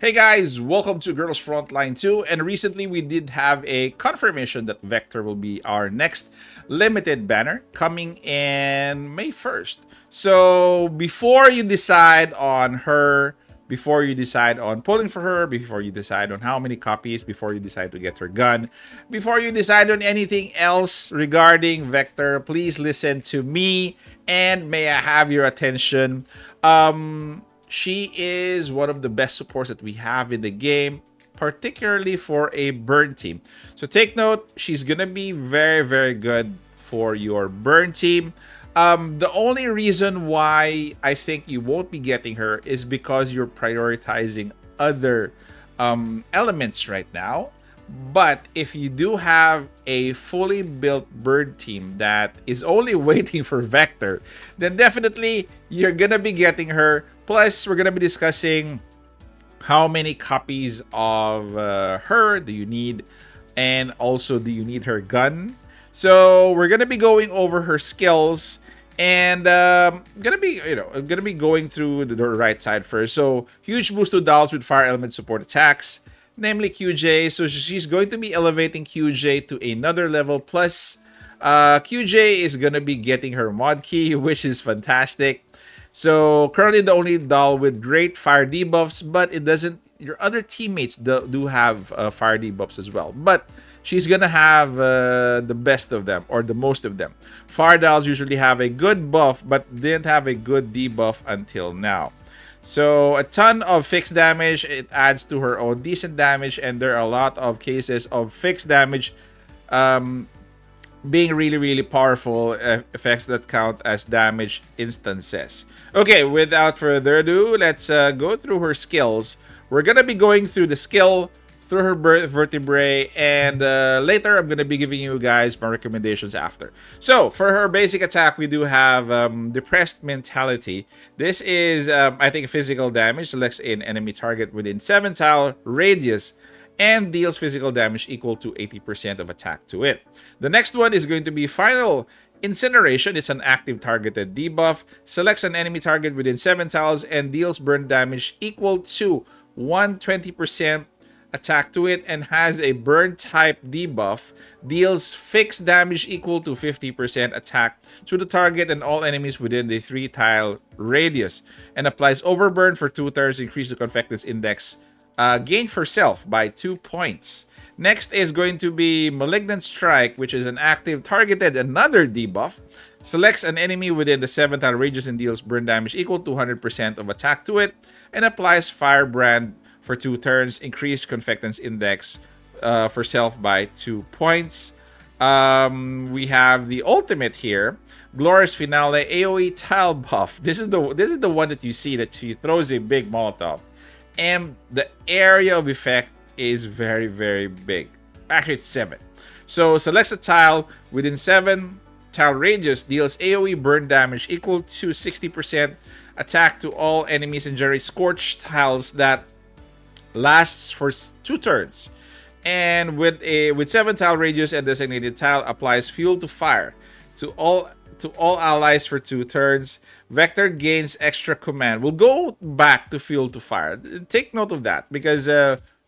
Hey guys, welcome to Girls Frontline 2, and recently we did have a confirmation that Vector will be our next limited banner coming in May 1st. So before you decide on her, before you decide on pulling for her, before you decide on how many copies, before you decide to get her gun, before you decide on anything else regarding Vector, please listen to me and may I have your attention. She is one of the best supports that we have in the game, particularly for a burn team. So take note, she's gonna be very, very good for your burn team. The only reason why I think you won't be getting her is because you're prioritizing other elements right now. But if you do have a fully built bird team that is only waiting for Vector, then definitely you're gonna be getting her. Plus, we're gonna be discussing how many copies of her do you need, and also do you need her gun. So we're gonna be going over her skills, and gonna be going through the right side first. So huge boost to dolls with fire element support attacks, namely QJ. So she's going to be elevating QJ to another level. Plus, QJ is gonna be getting her mod key, which is fantastic. So currently the only doll with great fire debuffs, but it doesn't. Your other teammates do have fire debuffs as well, but she's gonna have the best of them or the most of them. Fire dolls usually have a good buff, but didn't have a good debuff until now. So a ton of fixed damage. It adds to her own decent damage, and there are a lot of cases of fixed damage being really powerful effects that count as damage instances. Okay, without further ado, let's go through her skills. We're gonna be going through the skill, through her vertebrae, and later I'm gonna be giving you guys my recommendations after. So for her basic attack, we do have depressed mentality. This is I think physical damage. Selects an enemy target within 7 tile radius and deals physical damage equal to 80% of attack to it. The next one is going to be Final Incineration. It's an active targeted debuff. Selects an enemy target within 7 tiles and deals burn damage equal to 120% attack to it, and has a burn type debuff. Deals fixed damage equal to 50% attack to the target and all enemies within the 3 tile radius, and applies overburn for 2 turns. Increase the Confectance Index gain for self by 2 points. Next is going to be Malignant Strike, which is an active targeted another debuff. Selects an enemy within the 7th tile radius and deals burn damage equal to 100% of attack to it, and applies Firebrand for 2 turns. Increase Confectance Index for self by 2 points. We have the ultimate here, Glorious Finale AoE tile buff. This is the one that you see that she throws a big Molotov, and the area of effect is very big. Actually, it's 7. So selects a tile within 7 tile radius, deals AoE burn damage equal to 60% attack to all enemies, and generates scorched tiles that lasts for 2 turns. And with 7 tile radius and designated tile, applies fuel to fire to all allies for 2 turns. Vector gains extra command. We'll go back to fuel to fire. Take note of that, because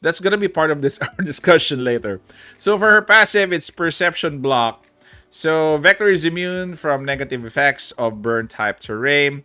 that's gonna be part of this our discussion later. So for her passive, it's Perception Block. So Vector is immune from negative effects of burn type terrain.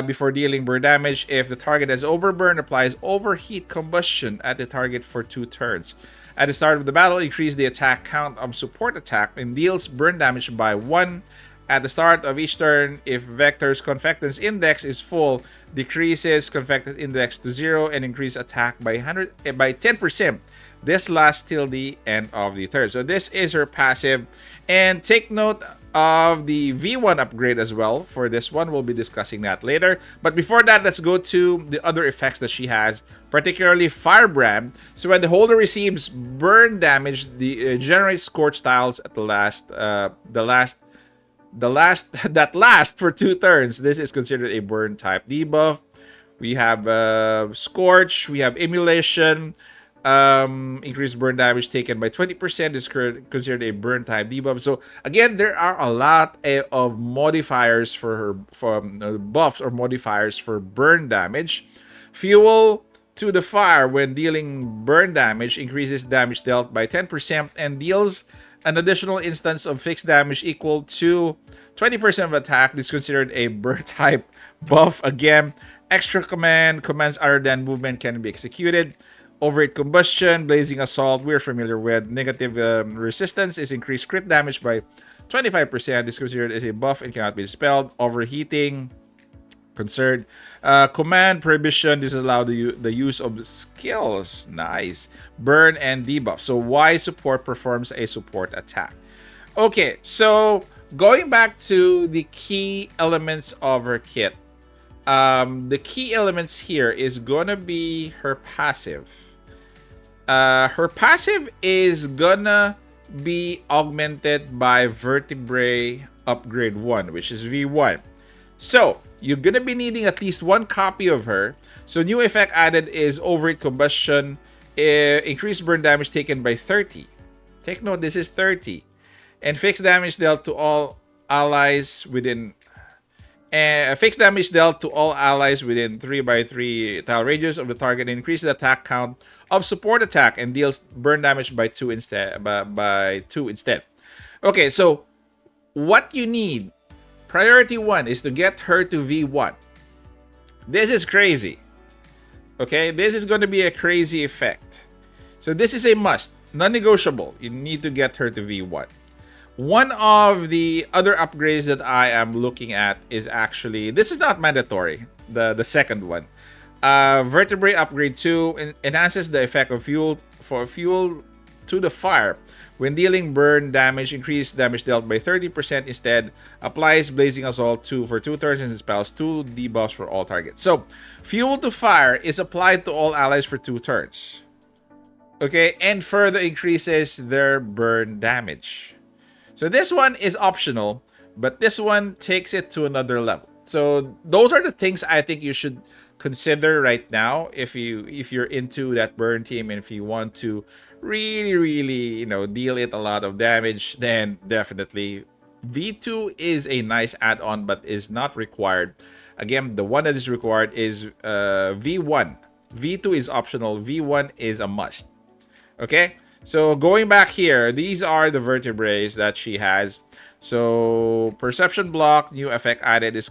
Before dealing burn damage, if the target has overburn, applies overheat combustion at the target for 2 turns. At the start of the battle, increase the attack count of support attack and deals burn damage by 1. At the start of each turn, if Vector's Confectance Index is full, decreases Confectance Index to 0 and increase attack by 10%. This lasts till the end of the turn. So this is her passive. And take note of the V1 upgrade as well. For this one, we'll be discussing that later. But before that, let's go to the other effects that she has, particularly Firebrand. So when the holder receives burn damage, the generates scorched tiles at that last for 2 turns. This is considered a burn type debuff. We have Scorch, we have Emulation, increased burn damage taken by 20% is considered a burn type debuff. So again, there are a lot of modifiers for her, buffs or modifiers for burn damage. Fuel to the fire when dealing burn damage, increases damage dealt by 10% and deals an additional instance of fixed damage equal to 20% of attack. This is considered a burn type buff. Again, extra commands other than movement can be executed. Overheat combustion, blazing assault, we're familiar with. Negative resistance is increased crit damage by 25%. This is considered as a buff and cannot be dispelled. Overheating, concerned. Command prohibition, this allows the use of skills. Nice. Burn and debuff. So Y support performs a support attack. Okay, so going back to the key elements of her kit. The key elements here is gonna be her passive. Her passive is gonna be augmented by Vertebrae Upgrade 1, which is V1. So, you're gonna be needing at least one copy of her. So, new effect added is Overheat Combustion, increased burn damage taken by 30. Take note, this is 30. And fixed damage dealt to all allies within... fixed damage dealt to all allies within 3x3 tile radius of the target, and increases the attack count of support attack and deals burn damage by 2 instead. Okay, so what you need, priority 1 is to get her to V1. This is crazy. Okay, this is going to be a crazy effect. So this is a must, non-negotiable. You need to get her to V1. One of the other upgrades that I am looking at is actually, this is not mandatory, the second one. Vertebrae Upgrade 2 enhances the effect of fuel to the fire. When dealing burn damage, increased damage dealt by 30% instead. Applies Blazing Assault 2 for 2 turns and spells 2 debuffs for all targets. So, fuel to fire is applied to all allies for 2 turns. Okay, and further increases their burn damage. So this one is optional, but this one takes it to another level. So those are the things I think you should consider right now if you're into that burn team, and if you want to really deal it a lot of damage, then definitely V2 is a nice add-on, but is not required. Again, the one that is required is V1. V2 is optional. V1 is a must. Okay. So going back here, these are the vertebrae that she has. So Perception Block, new effect added is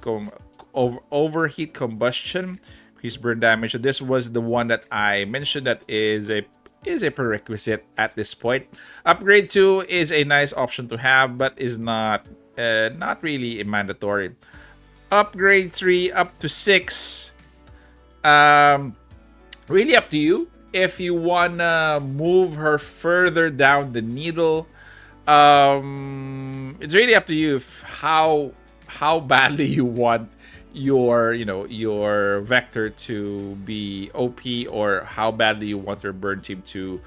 Overheat Combustion, increased burn damage. So this was the one that I mentioned that is a prerequisite at this point. Upgrade 2 is a nice option to have, but is not really mandatory. Upgrade 3 up to 6, really up to you. If you wanna move her further down the needle, it's really up to you if how badly you want your vector to be OP, or how badly you want your burn team to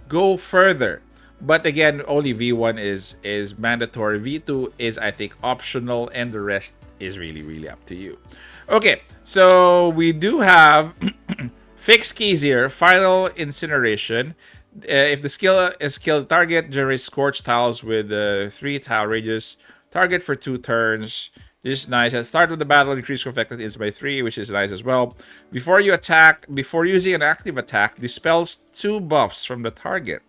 go further. But again, only V1 is mandatory. V2 is, I think, optional, and the rest is really up to you. Okay, so we do have fixed keys here. Final Incineration. If the skill is killed target, generates scorched tiles with 3 tile radius. Target for 2 turns. This is nice. At the start of the battle, increase effectiveness by 3, which is nice as well. Before using an active attack, dispels 2 buffs from the target.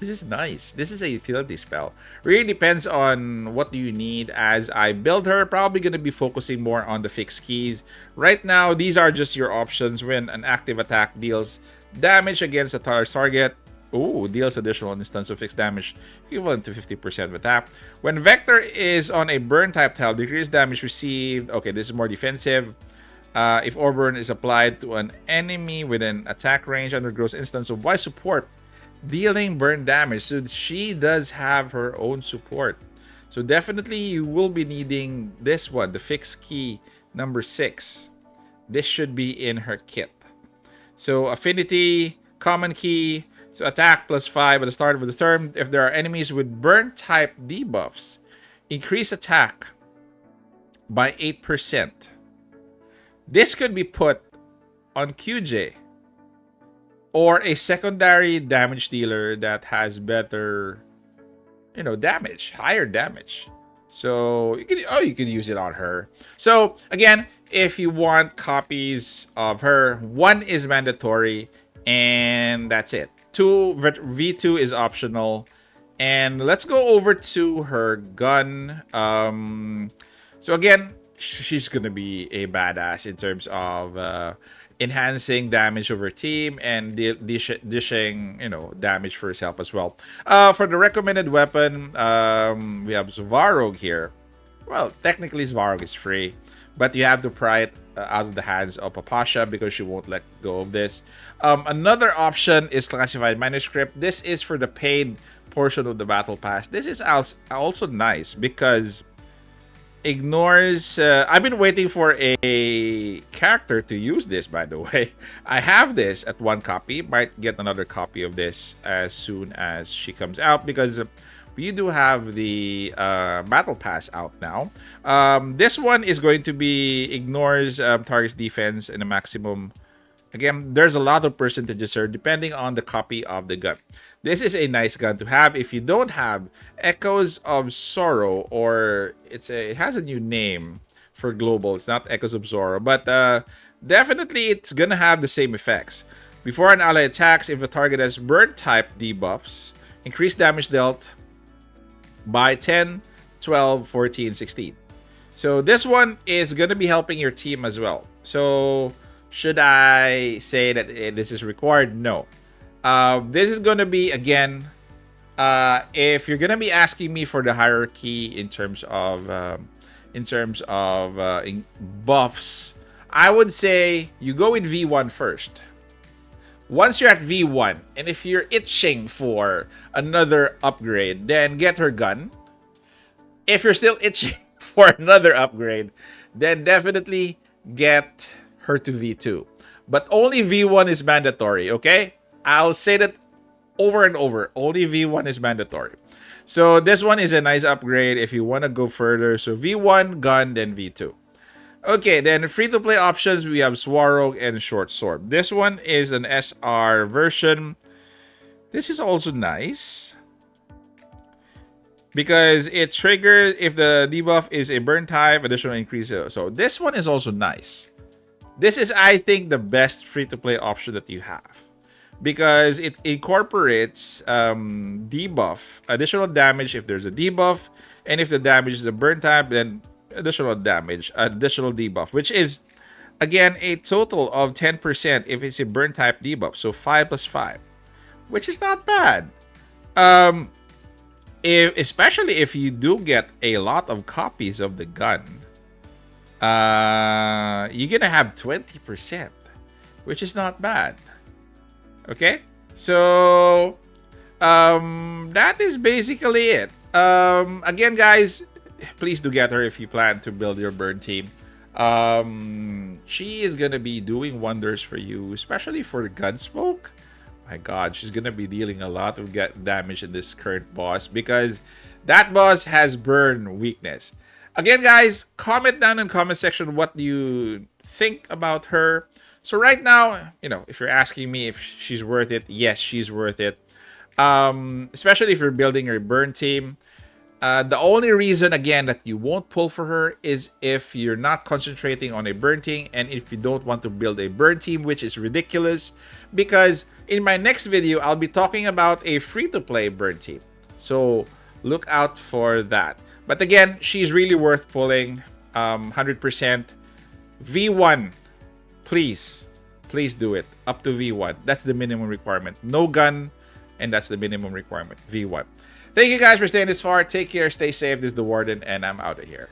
This is nice. This is a utility spell. Really depends on what you need. As I build her, probably going to be focusing more on the fixed keys. Right now, these are just your options. When an active attack deals damage against a target, deals additional instance of fixed damage equivalent to 50% of attack. When Vector is on a burn type tile, decreased damage received. Okay, this is more defensive. If Orburn is applied to an enemy within attack range, undergoes instance of Y support, dealing burn damage. So she does have her own support. So definitely you will be needing this one, the fixed key number 6. This should be in her kit. So affinity, common key, so attack +5 at the start of the turn. If there are enemies with burn type debuffs, increase attack by 8%. This could be put on QJ, or a secondary damage dealer that has better, damage, higher damage. So you could use it on her. So again, if you want copies of her, 1 is mandatory, and that's it. V2 is optional. And let's go over to her gun. So again, she's gonna be a badass in terms of enhancing damage over team and dishing damage for herself as well. For the recommended weapon, we have Svarog here. Well, technically Svarog is free, but you have to pry it out of the hands of Papasha because she won't let go of this. Another option is classified manuscript. This is for the paid portion of the battle pass. This is also nice because ignores I've been waiting for a character to use this, by the way. I have this at 1 copy. Might get another copy of this as soon as she comes out because we do have the battle pass out now. This one is going to be ignores target's defense in a maximum. Again, there's a lot of percentages here depending on the copy of the gun. This is a nice gun to have if you don't have Echoes of Sorrow, or it has a new name for global. It's not Echoes of Sorrow, but definitely it's gonna have the same effects. Before an ally attacks, if the target has burn type debuffs, increase damage dealt by 10, 12, 14, 16. So this one is gonna be helping your team as well. So should I say that this is required? No. This is going to be, again, if you're going to be asking me for the hierarchy in terms of buffs, I would say you go with V1 first. Once you're at V1, and if you're itching for another upgrade, then get her gun. If you're still itching for another upgrade, then definitely get her to V2. But only V1 is mandatory, okay? I'll say that over and over. Only V1 is mandatory. So this one is a nice upgrade if you want to go further. So V1, gun, then V2. Okay, then free-to-play options, we have Swarog and Short Sword. This one is an SR version. This is also nice because it triggers if the debuff is a burn type, additional increase. So this one is also nice. This is, I think, the best free-to-play option that you have because it incorporates debuff, additional damage if there's a debuff, and if the damage is a burn type, then additional damage, additional debuff, which is, again, a total of 10% if it's a burn type debuff. So 5 plus 5, which is not bad. Especially if you do get a lot of copies of the gun. You're gonna have 20%, which is not bad. Okay, so that is basically it. Again, guys, please do get her if you plan to build your burn team. She is gonna be doing wonders for you, especially for Gunsmoke. My God, she's gonna be dealing a lot of damage in this current boss because that boss has burn weakness. Again, guys, comment down in the comment section what do you think about her. So right now, if you're asking me if she's worth it, yes, she's worth it. Especially if you're building your burn team. The only reason, again, that you won't pull for her is if you're not concentrating on a burn team and if you don't want to build a burn team, which is ridiculous. Because in my next video, I'll be talking about a free-to-play burn team. So look out for that. But again, she's really worth pulling, 100%. V1, please do it. Up to V1. That's the minimum requirement. No gun, and that's the minimum requirement. V1. Thank you guys for staying this far. Take care, stay safe. This is the Warden, and I'm out of here.